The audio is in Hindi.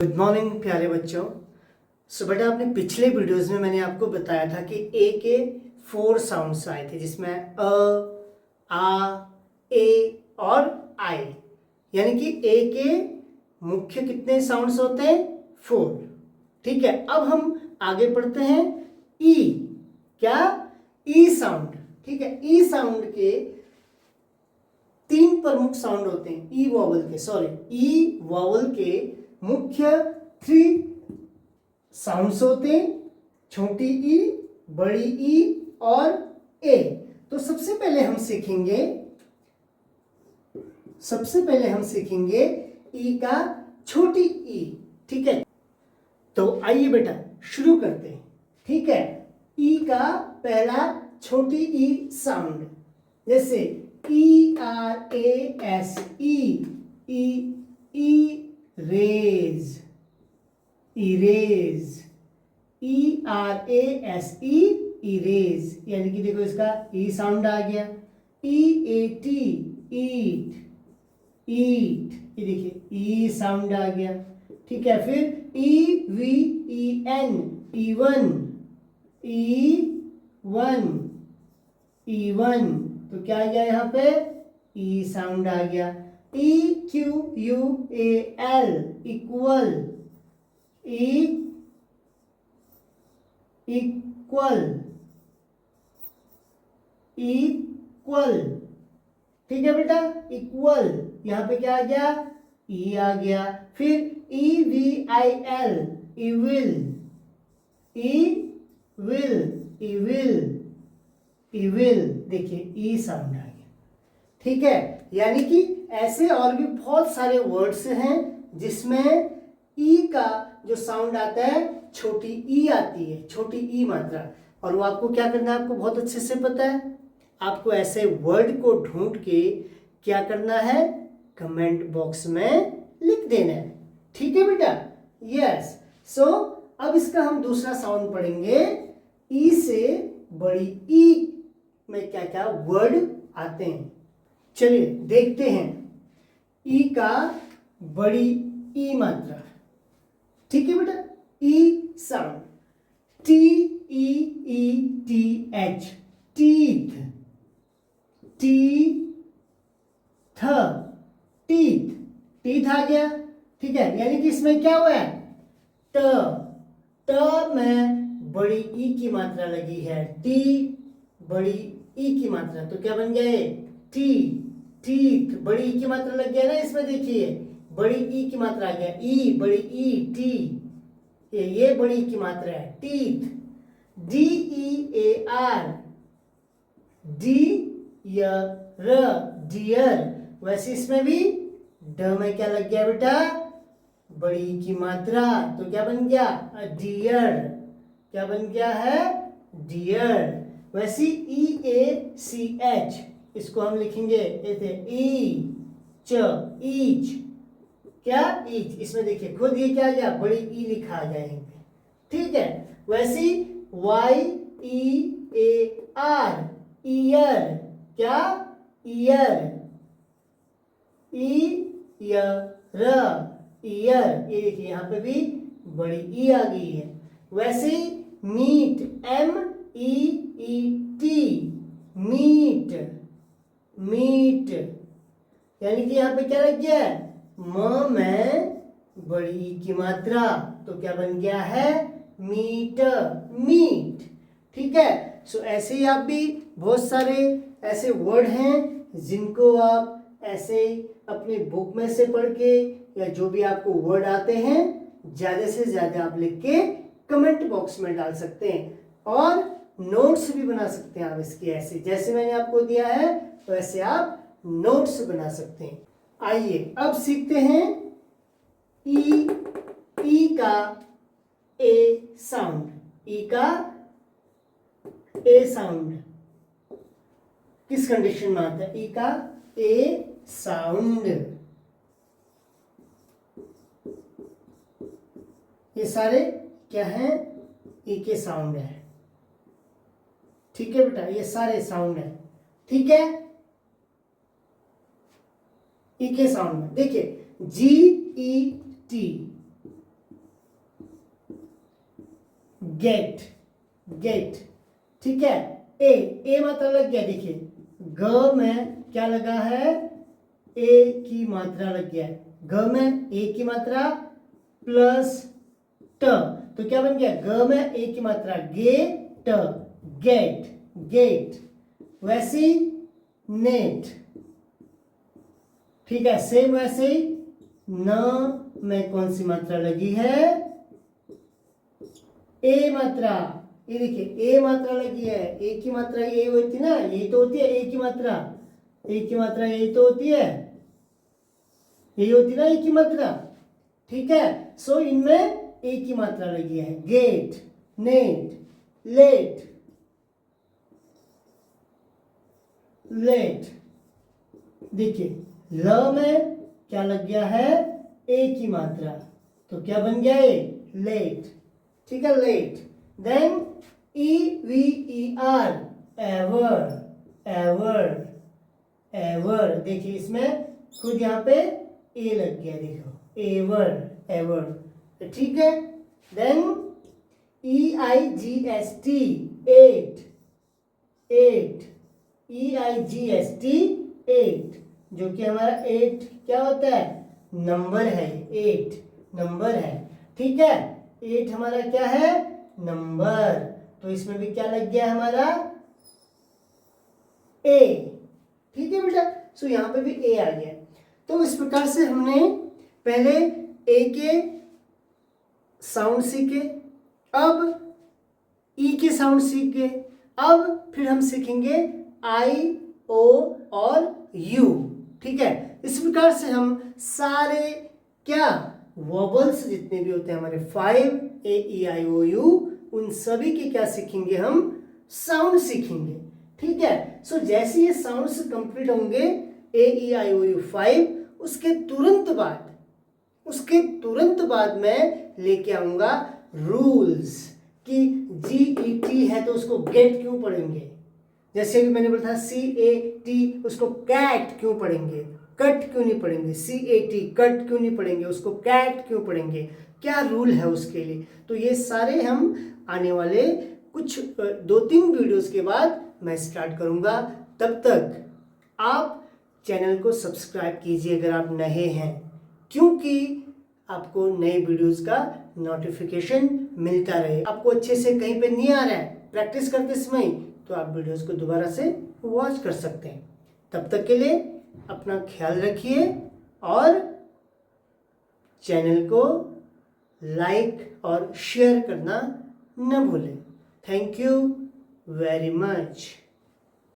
गुड मॉर्निंग प्यारे बच्चों। सो बेटा अपने पिछले वीडियोस में मैंने आपको बताया था कि ए के 4 साउंड्स आए थे, जिसमें आ, ए और आई, यानी कि ए के मुख्य कितने साउंड्स होते हैं? 4। ठीक है, अब हम आगे पढ़ते हैं ई। क्या? ई साउंड। ठीक है, ई साउंड के 3 प्रमुख साउंड होते हैं। ई वॉवल के मुख्य 3 साउंड्स होते हैं, छोटी ई, बड़ी ई और ए। तो सबसे पहले हम सीखेंगे ई का छोटी ई। ठीक है, तो आइए बेटा शुरू करते हैं। ठीक है, ई का पहला छोटी ई साउंड, जैसे E R A S, erase, E R A S, erase, यानी कि देखो इसका ई साउंड आ गया। ई ए टी, ईट, ये देखिए ई साउंड आ गया। ठीक है, फिर E V E N, even, तो क्या आ गया यहाँ पे? ई साउंड आ गया। E Q U A L, equal, equal. ठीक है बेटा, इक्वल, यहाँ पे क्या आ गया? ई आ गया। फिर E we I L, evil, देखिए ई साउंड आ गया। ठीक है, यानी कि ऐसे और भी बहुत सारे वर्ड्स हैं जिसमें ई का जो साउंड आता है, छोटी ई आती है, छोटी ई मात्रा। और वो आपको क्या करना है, आपको बहुत अच्छे से पता है। आपको ऐसे वर्ड को ढूंढ के क्या करना है, कमेंट बॉक्स में लिख देना है। ठीक है बेटा? यस। सो अब इसका हम दूसरा साउंड पढ़ेंगे। ई से बड़ी ई में क्या क्या वर्ड आते हैं, चलिए देखते हैं। ई का बड़ी ई मात्रा। ठीक है बेटा, E sound, T E E T H, teeth, teeth आ गया। ठीक है, यानी कि इसमें क्या हुआ है? ट में बड़ी ई की मात्रा लगी है, टी बड़ी ई की मात्रा, तो क्या बन गया ये? टीथ, बड़ी ई की मात्रा लग गया ना इसमें, देखिए बड़ी ई की मात्रा आ गया, ई बड़ी ई, टी, ये बड़ी ई की मात्रा है, teeth. D E A R, dear, वैसे इसमें भी ड में क्या लग गया बेटा? बड़ी ई की मात्रा, तो क्या बन गया? डियर। क्या बन गया है? डियर। वैसे ई ए सी एच, इसको हम लिखेंगे ऐसे, ईच, क्या? ईच। इसमें देखिए खुद ये क्या आ गया? बड़ी ई लिखा आ गया यहीं पे। ठीक है, वैसे Y E A R, year, क्या? ईयर, ईयर, ये देखिए यहाँ पे भी बड़ी ई आ गई है। वैसे meat, M E E T, meat, यानी कि यहाँ पे क्या लग गया है? म में बड़ी ई की मात्रा, तो क्या बन गया है? मीट। ठीक है, सो ऐसे ही आप भी बहुत सारे ऐसे वर्ड हैं जिनको आप ऐसे अपनी बुक में से पढ़ के, या जो भी आपको वर्ड आते हैं, ज्यादा से ज्यादा आप लिख के कमेंट बॉक्स में डाल सकते हैं, और नोट्स भी बना सकते हैं आप इसके, ऐसे जैसे मैंने आपको दिया है वैसे आप नोट्स बना सकते हैं। आइए अब सीखते हैं ई का ए साउंड। ई का ए साउंड किस कंडीशन में आता है? ई का ए साउंड, ये सारे क्या हैं? ई के साउंड है। ठीक है बेटा, ये सारे साउंड है। ठीक है, ई के साउंड में देखिए, जी ई टी, गेट, गेट, ठीक है। ए मात्रा लग गया, देखिए ग में क्या लगा है, ए की मात्रा लग गया है, ग में ए की मात्रा प्लस ट, तो क्या बन गया, ग में ए की मात्रा गेट, गेट, गेट। वैसे नेट, ठीक है, सेम वैसे ही न में कौन सी मात्रा लगी है, ए मात्रा, ये देखिए ए मात्रा लगी है, ए की मात्रा ये होती है ना, यही तो होती है ए की मात्रा, ए की मात्रा यही तो होती है, यही होती है ना ए की मात्रा, ठीक है। सो इनमें ए की मात्रा लगी है, गेट, नेट, लेट, लेट। देखिए ल में क्या लग गया है, ए की मात्रा, तो क्या बन गया ए, लेट, ठीक है, late. Then EVER, ever, ever, ever. देखिए इसमें खुद यहाँ पे ए लग गया, देखो एवर, एवर, ठीक है। Then EIGST, eight, eight, EIGST, eight, जो कि हमारा एट क्या होता है, नंबर है, एट नंबर है, ठीक है। एट हमारा क्या है, नंबर, तो इसमें भी क्या लग गया हमारा, ए, ठीक है बेटा। सो यहाँ पे भी ए आ गया। तो इस प्रकार से हमने पहले ए के साउंड सीखे, अब ई के साउंड सीखे, अब फिर हम सीखेंगे आई, ओ और यू, ठीक है। इस प्रकार से हम सारे क्या वोबल्स जितने भी होते हैं हमारे 5 AEIOU, उन सभी के क्या सीखेंगे, हम साउंड सीखेंगे, ठीक है। सो जैसे ये साउंड्स कंप्लीट होंगे AEIOU 5, उसके तुरंत बाद मैं लेके आऊंगा रूल्स कि GET है तो उसको गेट क्यों पढ़ेंगे, जैसे कि मैंने बोला था CAT, उसको कैट क्यों पढ़ेंगे, कट क्यों नहीं पढ़ेंगे, CAT कट क्यों नहीं पढ़ेंगे, उसको कैट क्यों पढ़ेंगे, क्या रूल है उसके लिए। तो ये सारे हम आने वाले कुछ 2-3 वीडियोस के बाद मैं स्टार्ट करूंगा। तब तक आप चैनल को सब्सक्राइब कीजिए अगर आप नए हैं, क्योंकि आपको नए वीडियोस का नोटिफिकेशन मिलता रहे। आपको अच्छे से कहीं पे नहीं आ रहा है प्रैक्टिस करते समय, तो आप वीडियोस को दोबारा से वॉच कर सकते हैं। तब तक के लिए अपना ख्याल रखिए और चैनल को लाइक और शेयर करना न भूलें। Thank you very much.